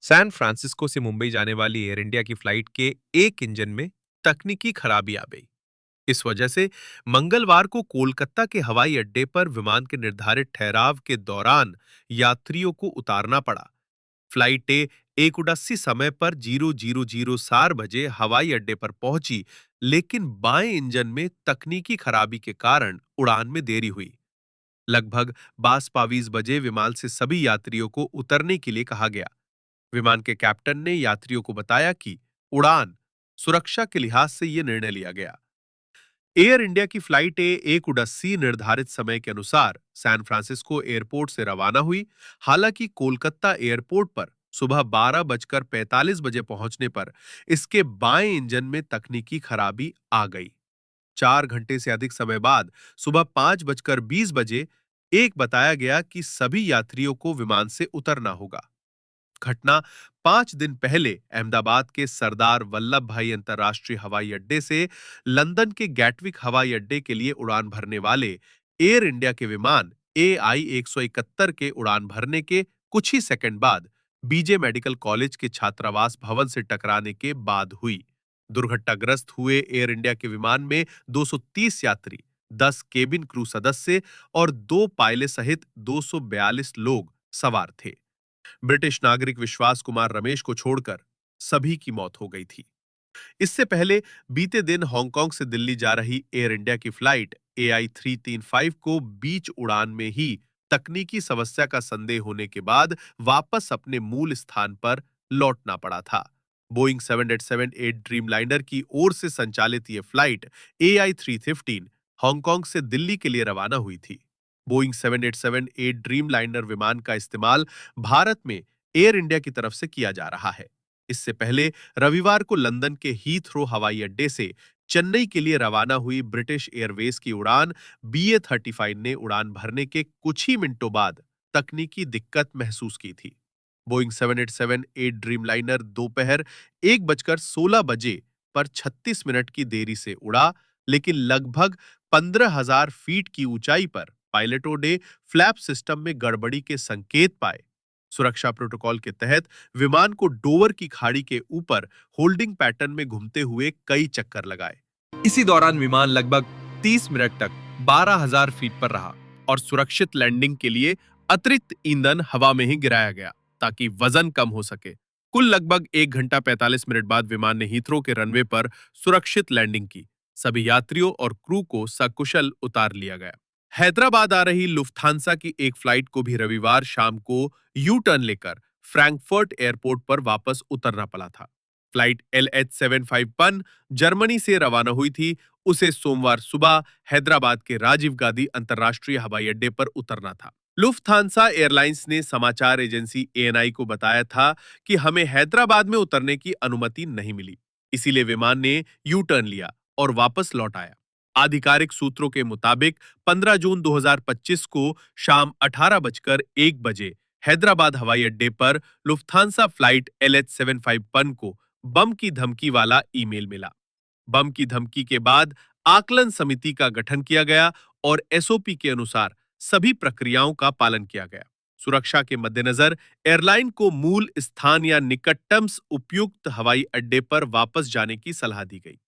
San Francisco से मुंबई जाने वाली एयर इंडिया की फ्लाइट के एक इंजन में तकनीकी खराबी आ गई। इस वजह से मंगलवार को कोलकाता के हवाई अड्डे पर विमान के निर्धारित ठहराव के दौरान यात्रियों को उतारना पड़ा। फ्लाइट ए 1:80 समय पर 00:04 हवाई अड्डे पर पहुंची, लेकिन बाएं इंजन में तकनीकी खराबी के कारण उड़ान में देरी हुई। लगभग 22:22 विमान से सभी यात्रियों को उतरने के लिए कहा गया। विमान के कैप्टन ने यात्रियों को बताया कि उड़ान सुरक्षा के लिहाज से यह निर्णय लिया गया। एयर इंडिया की फ्लाइट ए 1:80 निर्धारित समय के अनुसार सैन फ्रांसिस्को एयरपोर्ट से रवाना हुई। हालांकि कोलकाता एयरपोर्ट पर सुबह 12:45 पहुंचने पर इसके बाएं इंजन में तकनीकी खराबी आ गई। 4 घंटे से अधिक समय बाद सुबह 5:20 एक बताया गया कि सभी यात्रियों को विमान से उतरना होगा। घटना 5 दिन पहले अहमदाबाद के सरदार वल्लभ भाई अंतर्राष्ट्रीय हवाई अड्डे से लंदन के गैटविक हवाई अड्डे के लिए उड़ान भरने वाले एयर इंडिया के विमान AI 171 के उड़ान भरने के कुछ ही सेकंड बाद बीजे मेडिकल कॉलेज के छात्रावास भवन से टकराने के बाद हुई। दुर्घटनाग्रस्त हुए एयर इंडिया के विमान में 230 यात्री, 10 केबिन क्रू सदस्य और 2 पायलट सहित 242 लोग सवार थे। ब्रिटिश नागरिक विश्वास कुमार रमेश को छोड़कर सभी की मौत हो गई थी। इससे पहले बीते दिन हांगकांग से दिल्ली जा रही एयर इंडिया की फ्लाइट AI 335 को बीच उड़ान में ही तकनीकी समस्या का संदेह होने के बाद वापस अपने मूल स्थान पर लौटना पड़ा था। बोइंग 787-8 ड्रीमलाइनर की ओर से संचालित यह फ्लाइट AI 315 हांगकांग से दिल्ली के लिए रवाना हुई थी। बोइंग 787-8 ड्रीमलाइनर विमान का इस्तेमाल भारत में एयर इंडिया की तरफ से किया जा रहा है। इससे पहले रविवार को लंदन के हीथ्रो हवाई अड्डे से चेन्नई के लिए रवाना हुई ब्रिटिश एयरवेज की उड़ान BA-35 ने उड़ान भरने के कुछ ही मिनटों बाद तकनीकी दिक्कत महसूस की थी। बोइंग 787-8 ड्रीमलाइनर दोपहर 1:16 पर 36 मिनट की देरी से उड़ा, लेकिन लगभग 15,000 फीट की ऊंचाई पर पायलटों ने फ्लैप सिस्टम में गड़बड़ी के संकेत पाए। सुरक्षा प्रोटोकॉल के तहत विमान को डोवर की खाड़ी के ऊपर होल्डिंग पैटर्न में घूमते हुए कई चक्कर लगाए। इसी दौरान विमान लगभग 30 मिनट तक 12,000 फीट पर रहा और सुरक्षित लैंडिंग के लिए अतिरिक्त ईंधन हवा में ही गिराया गया ताकि वजन कम हो सके। कुल लगभग 1 घंटा 45 मिनट बाद विमान ने हीथ्रो के रनवे पर सुरक्षित लैंडिंग की। सभी यात्रियों और क्रू को सकुशल उतार लिया गया। हैदराबाद आ रही लुफ्थांसा की एक फ्लाइट को भी रविवार शाम को यू टर्न लेकर फ्रैंकफर्ट एयरपोर्ट पर वापस उतरना पड़ा था। फ्लाइट LH751 जर्मनी से रवाना हुई थी। उसे सोमवार सुबह हैदराबाद के राजीव गांधी अंतर्राष्ट्रीय हवाई अड्डे पर उतरना था। लुफ्थांसा एयरलाइंस ने समाचार एजेंसी ANI को बताया था कि हमें हैदराबाद में उतरने की अनुमति नहीं मिली, इसीलिए विमान ने यू टर्न लिया और वापस लौट आया। आधिकारिक सूत्रों के मुताबिक 15 जून 2025 को शाम 18:01 हैदराबाद हवाई अड्डे पर लुफ्थांसा फ्लाइट LH751 को बम की धमकी वाला ईमेल मिला। बम की धमकी के बाद आकलन समिति का गठन किया गया और SOP के अनुसार सभी प्रक्रियाओं का पालन किया गया। सुरक्षा के मद्देनजर एयरलाइन को मूल स्थान या निकटतम उपयुक्त हवाई अड्डे पर वापस जाने की सलाह दी गई।